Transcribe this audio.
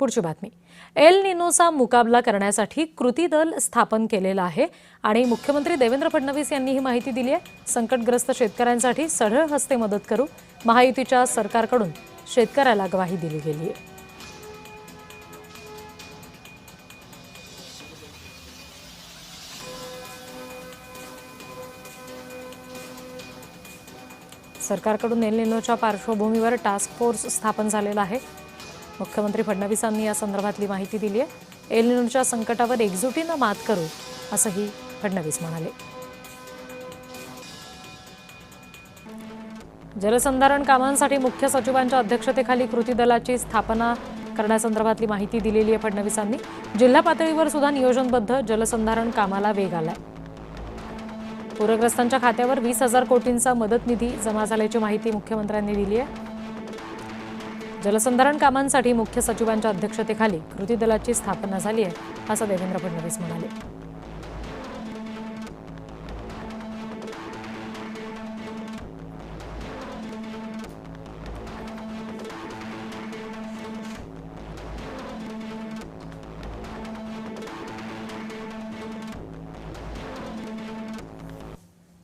पुढची बातमी। एल निनोचा मुकाबला करण्यासाठी कृती दल स्थापन केलेला आहे आणि मुख्यमंत्री देवेंद्र फडणवीस यांनी ही माहिती दिली आहे। संकटग्रस्त शेतकऱ्यांसाठी सढळ हस्ते मदत करू, महायुतीच्या सरकारकडून शेतकऱ्याला ग्वाही दिली गेली आहे। सरकारकडून एल निनोच्या पार्श्वभूमीवर टास्क फोर्स स्थापन झालेला आहे। मुख्यमंत्री फडणवीसांनी या संदर्भातली माहिती दिली आहे। एल निनोच्या संकटावर एकजुटीने मात करू असंही फडणवीस म्हणाले। जलसंधारण कामांसाठी मुख्य सचिवांच्या अध्यक्षतेखाली कृती दलाची स्थापना करण्यासंदर्भातली माहिती दिलेली आहे फडणवीसांनी। जिल्हा पातळीवर सुद्धा नियोजनबद्ध जलसंधारण कामाला वेग आलाय। पूरग्रस्तांच्या खात्यावर 20,000 कोटींचा मदत निधी जमा झाल्याची माहिती मुख्यमंत्र्यांनी दिली आहे। जलसंधारण कामांसाठी मुख्य सचिवांच्या अध्यक्षतेखाली कृती दलाची स्थापना झाली आहे असं देवेंद्र फडणवीस म्हणाले।